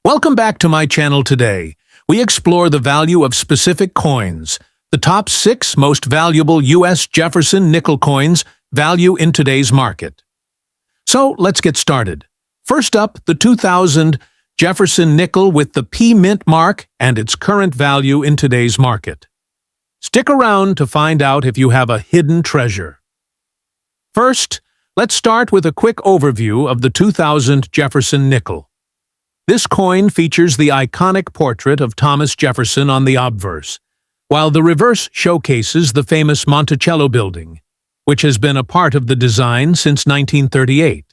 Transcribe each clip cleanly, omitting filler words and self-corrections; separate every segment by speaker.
Speaker 1: Welcome back to my channel today. We explore the value of specific coins. The top 6 most valuable U.S. Jefferson nickel coins value in today's market. So let's get started. First up, the 2000 Jefferson nickel with the P mint mark and its current value in today's market. Stick around to find out if you have a hidden treasure. First, let's start with a quick overview of the 2000 Jefferson nickel. This coin features the iconic portrait of Thomas Jefferson on the obverse, while the reverse showcases the famous Monticello building, which has been a part of the design since 1938.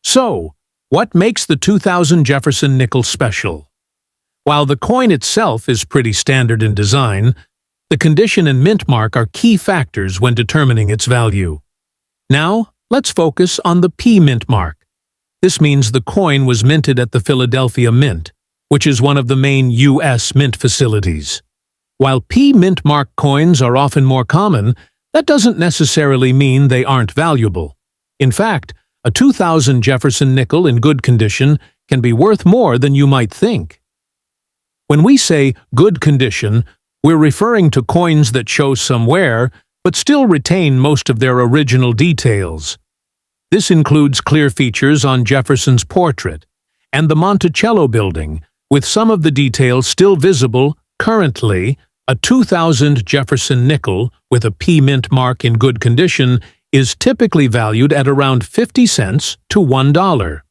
Speaker 1: So, what makes the 2000 Jefferson nickel special? While the coin itself is pretty standard in design, the condition and mint mark are key factors when determining its value. Now, let's focus on the P mint mark. This means the coin was minted at the Philadelphia Mint, which is one of the main U.S. mint facilities. While P mint mark coins are often more common, that doesn't necessarily mean they aren't valuable. In fact, a 2000 Jefferson nickel in good condition can be worth more than you might think. When we say good condition, we're referring to coins that show some wear but still retain most of their original details. This includes clear features on Jefferson's portrait and the Monticello building, with some of the details still visible. Currently, a 2000 Jefferson nickel with a P mint mark in good condition is typically valued at around 50 cents to $1.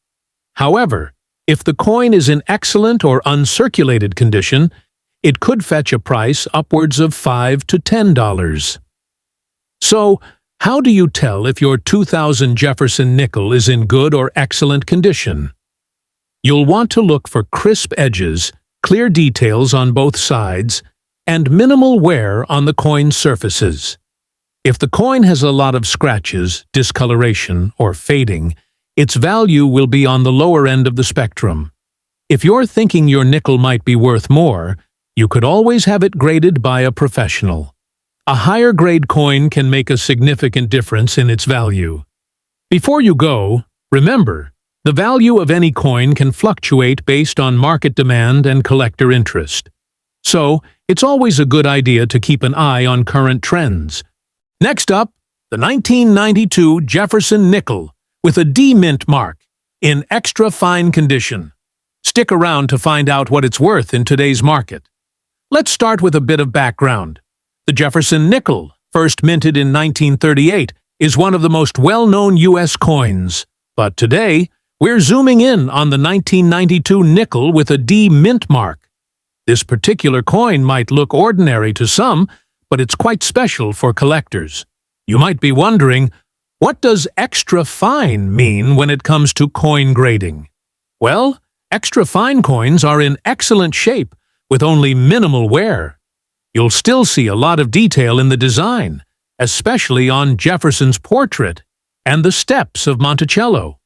Speaker 1: However, if the coin is in excellent or uncirculated condition, it could fetch a price upwards of $5 to $10. So, how do you tell if your 2000 Jefferson nickel is in good or excellent condition? You'll want to look for crisp edges, clear details on both sides, and minimal wear on the coin's surfaces. If the coin has a lot of scratches, discoloration, or fading, its value will be on the lower end of the spectrum. If you're thinking your nickel might be worth more, you could always have it graded by a professional. A higher grade coin can make a significant difference in its value. Before you go, remember, the value of any coin can fluctuate based on market demand and collector interest. So, it's always a good idea to keep an eye on current trends. Next up, the 1992 Jefferson nickel with a D mint mark in extra fine condition. Stick around to find out what it's worth in today's market. Let's start with a bit of background. The Jefferson nickel, first minted in 1938, is one of the most well-known U.S. coins. But today, we're zooming in on the 1992 nickel with a D mint mark. This particular coin might look ordinary to some, but it's quite special for collectors. You might be wondering, what does extra fine mean when it comes to coin grading? Well, extra fine coins are in excellent shape with only minimal wear. You'll still see a lot of detail in the design, especially on Jefferson's portrait and the steps of Monticello.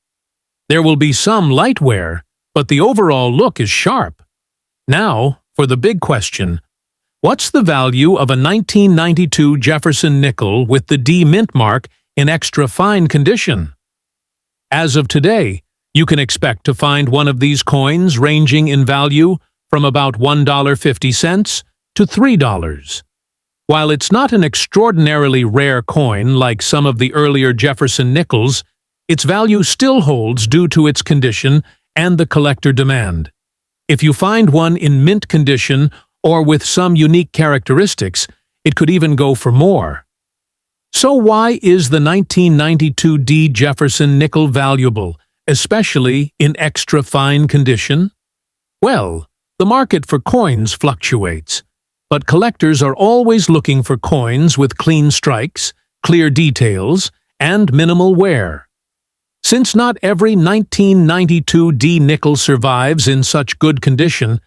Speaker 1: There will be some light wear, but the overall look is sharp. Now, for the big question, what's the value of a 1992 Jefferson nickel with the D mint mark in extra fine condition? As of today, you can expect to find one of these coins ranging in value from about $1.50 to $3. While it's not an extraordinarily rare coin like some of the earlier Jefferson nickels, its value still holds due to its condition and the collector demand. If you find one in mint condition or with some unique characteristics, it could even go for more. So why is the 1992 D Jefferson nickel valuable, especially in extra fine condition? Well, the market for coins fluctuates, but collectors are always looking for coins with clean strikes, clear details, and minimal wear. Since not every 1992 D nickel survives in such good condition,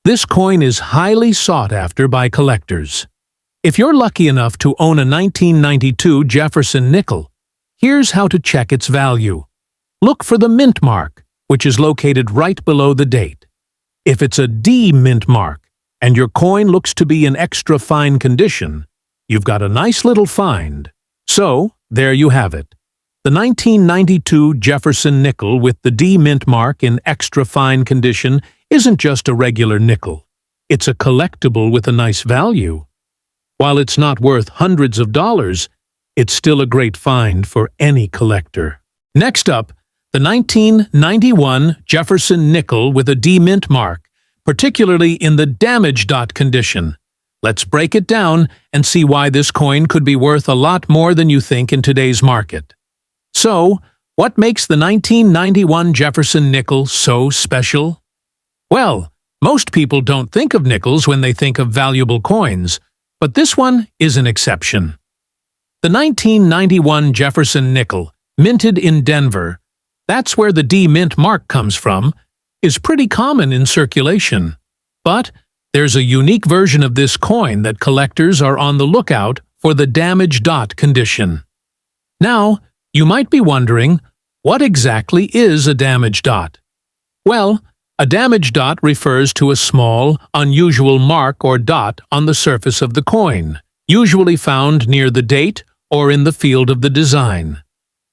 Speaker 1: this coin is highly sought after by collectors. If you're lucky enough to own a 1992 Jefferson nickel, here's how to check its value. Look for the mint mark, which is located right below the date. If it's a D mint mark, and your coin looks to be in extra fine condition, you've got a nice little find. So, there you have it. The 1992 Jefferson nickel with the D mint mark in extra fine condition isn't just a regular nickel. It's a collectible with a nice value. While it's not worth hundreds of dollars, it's still a great find for any collector. Next up, the 1991 Jefferson nickel with a D mint mark, particularly in the damage dot condition. Let's break it down and see why this coin could be worth a lot more than you think in today's market. So, what makes the 1991 Jefferson nickel so special? Well, most people don't think of nickels when they think of valuable coins, but this one is an exception. The 1991 Jefferson nickel, minted in Denver, that's where the D mint mark comes from, is pretty common in circulation. But there's a unique version of this coin that collectors are on the lookout for, the damage dot condition. Now, you might be wondering, what exactly is a damage dot? Well, a damage dot refers to a small, unusual mark or dot on the surface of the coin, usually found near the date or in the field of the design.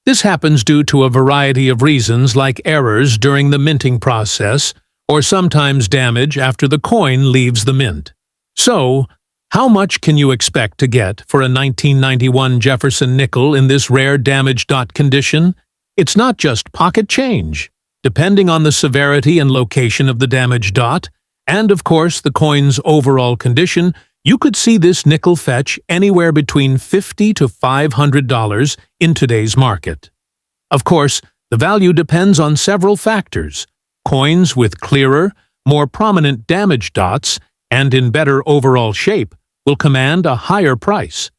Speaker 1: This happens due to a variety of reasons, like errors during the minting process, or sometimes damage after the coin leaves the mint. So, how much can you expect to get for a 1991 Jefferson nickel in this rare damage dot condition? It's not just pocket change. Depending on the severity and location of the damage dot, and of course the coin's overall condition, you could see this nickel fetch anywhere between $50 to $500 in today's market. Of course, the value depends on several factors. Coins with clearer, more prominent damage dots and in better overall shape will command a higher price.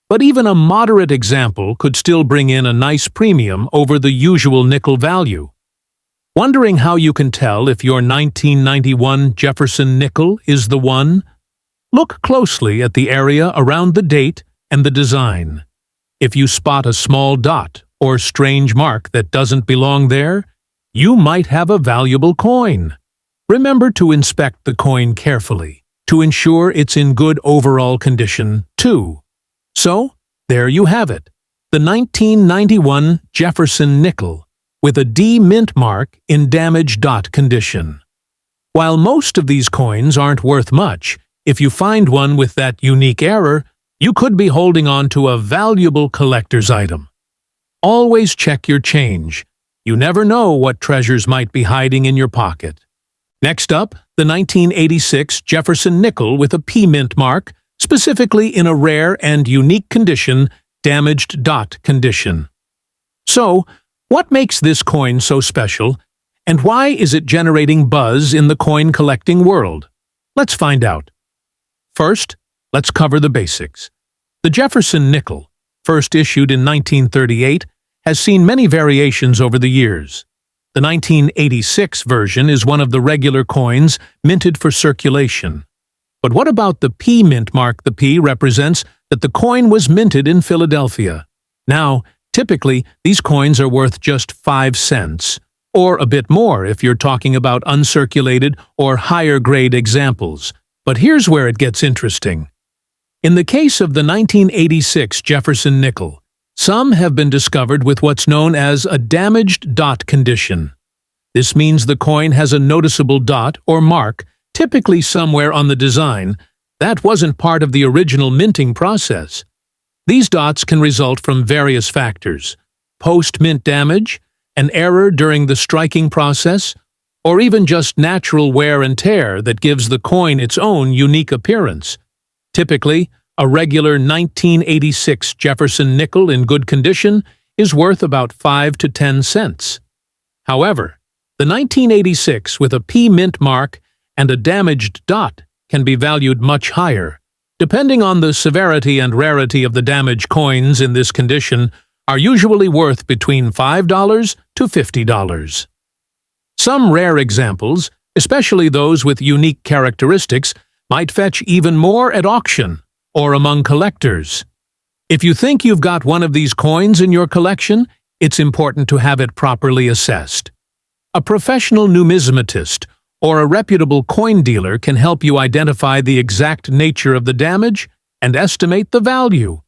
Speaker 1: But even a moderate example could still bring in a nice premium over the usual nickel value. Wondering how you can tell if your 1991 Jefferson nickel is the one? Look closely at the area around the date and the design. If you spot a small dot or strange mark that doesn't belong there, you might have a valuable coin. Remember to inspect the coin carefully to ensure it's in good overall condition, too. So, there you have it, the 1991 Jefferson nickel with a D mint mark in damage dot condition. While most of these coins aren't worth much, if you find one with that unique error, you could be holding on to a valuable collector's item. Always check your change. You never know what treasures might be hiding in your pocket. Next up, the 1986 Jefferson nickel with a P mint mark, specifically in a rare and unique condition, damaged dot condition. So, what makes this coin so special, and why is it generating buzz in the coin collecting world? Let's find out. First, let's cover the basics. The Jefferson nickel, first issued in 1938, has seen many variations over the years. The 1986 version is one of the regular coins minted for circulation. But what about the P mint mark? The P represents that the coin was minted in Philadelphia. Now, typically, these coins are worth just 5 cents, or a bit more if you're talking about uncirculated or higher-grade examples. But here's where it gets interesting. In the case of the 1986 Jefferson nickel, some have been discovered with what's known as a damaged dot condition. This means the coin has a noticeable dot or mark, typically somewhere on the design, that wasn't part of the original minting process. These dots can result from various factors: post-mint damage, an error during the striking process, or even just natural wear and tear that gives the coin its own unique appearance. Typically, a regular 1986 Jefferson nickel in good condition is worth about 5 to 10 cents. However, the 1986 with a P mint mark and a damaged dot can be valued much higher. Depending on the severity and rarity of the damaged coins in this condition, are usually worth between $5 to $50. Some rare examples, especially those with unique characteristics, might fetch even more at auction or among collectors. If you think you've got one of these coins in your collection, it's important to have it properly assessed. A professional numismatist or a reputable coin dealer can help you identify the exact nature of the damage and estimate the value.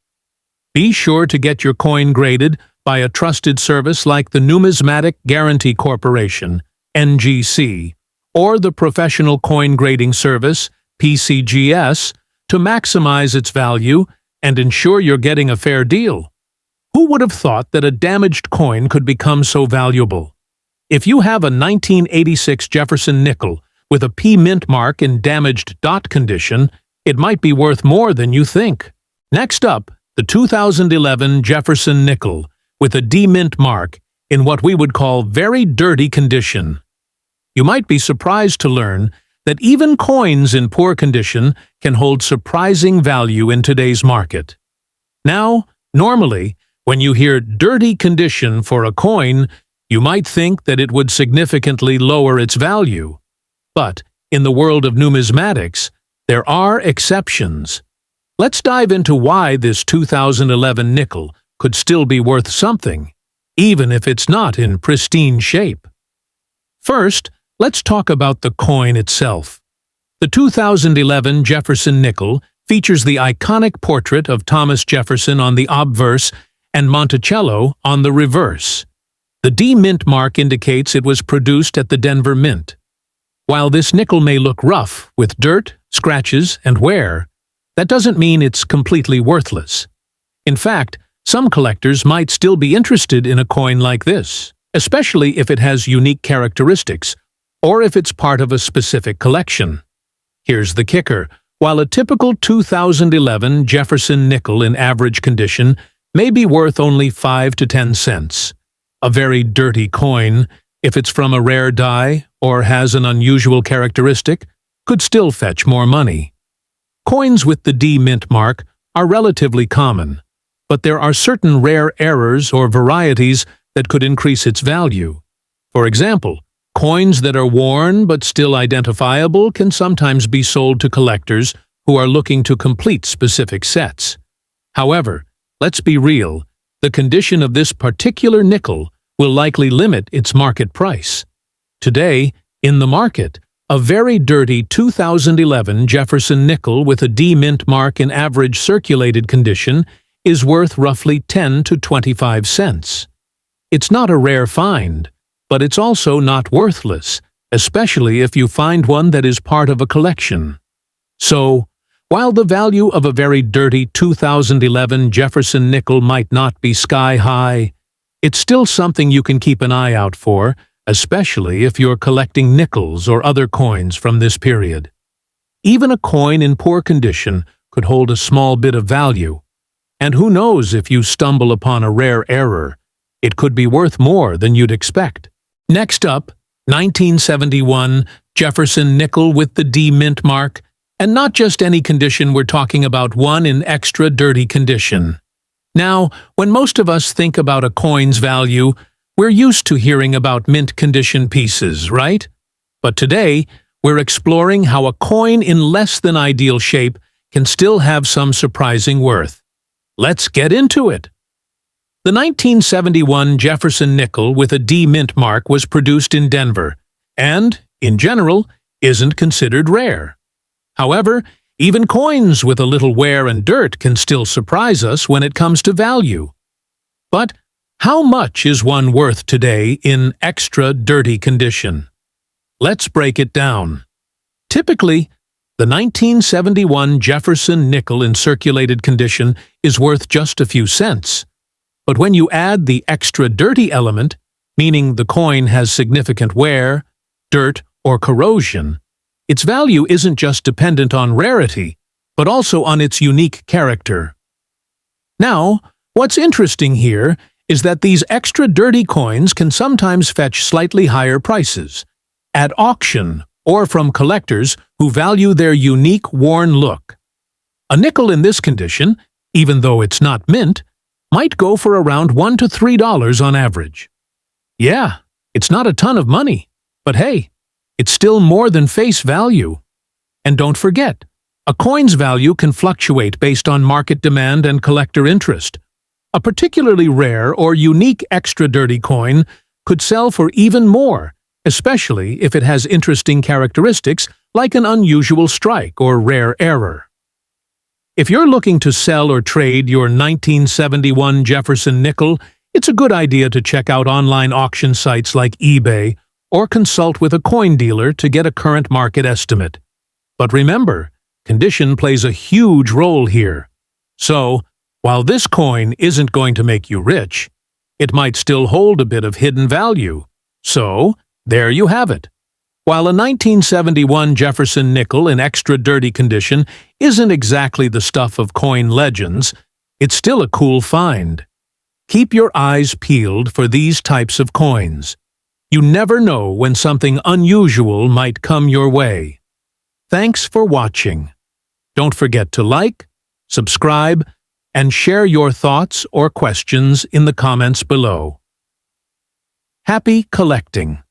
Speaker 1: Be sure to get your coin graded by a trusted service like the Numismatic Guarantee Corporation, NGC, or the professional coin grading service, PCGS, to maximize its value and ensure you're getting a fair deal. Who would have thought that a damaged coin could become so valuable? If you have a 1986 Jefferson nickel with a P mint mark in damaged dot condition, it might be worth more than you think. Next up, the 2011 Jefferson nickel with a D mint mark in what we would call very dirty condition. You might be surprised to learn that even coins in poor condition can hold surprising value in today's market. Now, normally, when you hear dirty condition for a coin, you might think that it would significantly lower its value. But in the world of numismatics, there are exceptions. Let's dive into why this 2011 nickel could still be worth something, even if it's not in pristine shape. First, let's talk about the coin itself. The 2011 Jefferson nickel features the iconic portrait of Thomas Jefferson on the obverse and Monticello on the reverse. The D mint mark indicates it was produced at the Denver Mint. While this nickel may look rough, with dirt, scratches, and wear, that doesn't mean it's completely worthless. In fact, some collectors might still be interested in a coin like this, especially if it has unique characteristics, or if it's part of a specific collection. Here's the kicker. While a typical 2011 Jefferson nickel in average condition may be worth only 5 to 10 cents, a very dirty coin, if it's from a rare die or has an unusual characteristic, could still fetch more money. Coins with the D mint mark are relatively common, but there are certain rare errors or varieties that could increase its value. For example, coins that are worn but still identifiable can sometimes be sold to collectors who are looking to complete specific sets. However, let's be real, the condition of this particular nickel will likely limit its market price. Today, in the market, a very dirty 2011 Jefferson nickel with a D mint mark in average circulated condition is worth roughly 10 to 25 cents. It's not a rare find, but it's also not worthless, especially if you find one that is part of a collection. So, while the value of a very dirty 2011 Jefferson nickel might not be sky-high, it's still something you can keep an eye out for, especially if you're collecting nickels or other coins from this period. Even a coin in poor condition could hold a small bit of value, and who knows if you stumble upon a rare error, it could be worth more than you'd expect. Next up, 1971 Jefferson nickel with the D mint mark, and not just any condition, we're talking about one in extra dirty condition. Now, when most of us think about a coin's value, we're used to hearing about mint condition pieces, right? But today, we're exploring how a coin in less than ideal shape can still have some surprising worth. Let's get into it. The 1971 Jefferson nickel with a D mint mark was produced in Denver, and, in general, isn't considered rare. However, even coins with a little wear and dirt can still surprise us when it comes to value. But how much is one worth today in extra dirty condition? Let's break it down. Typically, the 1971 Jefferson nickel in circulated condition is worth just a few cents. But when you add the extra dirty element, meaning the coin has significant wear, dirt, or corrosion, its value isn't just dependent on rarity, but also on its unique character. Now, what's interesting here is that these extra dirty coins can sometimes fetch slightly higher prices, at auction or from collectors who value their unique worn look. A nickel in this condition, even though it's not mint, might go for around $1 to $3 on average. Yeah, it's not a ton of money, but hey, it's still more than face value. And don't forget, a coin's value can fluctuate based on market demand and collector interest. A particularly rare or unique extra dirty coin could sell for even more, especially if it has interesting characteristics like an unusual strike or rare error. If you're looking to sell or trade your 1971 Jefferson nickel, it's a good idea to check out online auction sites like eBay or consult with a coin dealer to get a current market estimate. But remember, condition plays a huge role here. So, while this coin isn't going to make you rich, it might still hold a bit of hidden value. So, there you have it. While a 1971 Jefferson nickel in extra dirty condition isn't exactly the stuff of coin legends, it's still a cool find. Keep your eyes peeled for these types of coins. You never know when something unusual might come your way. Thanks for watching. Don't forget to like, subscribe, and share your thoughts or questions in the comments below. Happy collecting!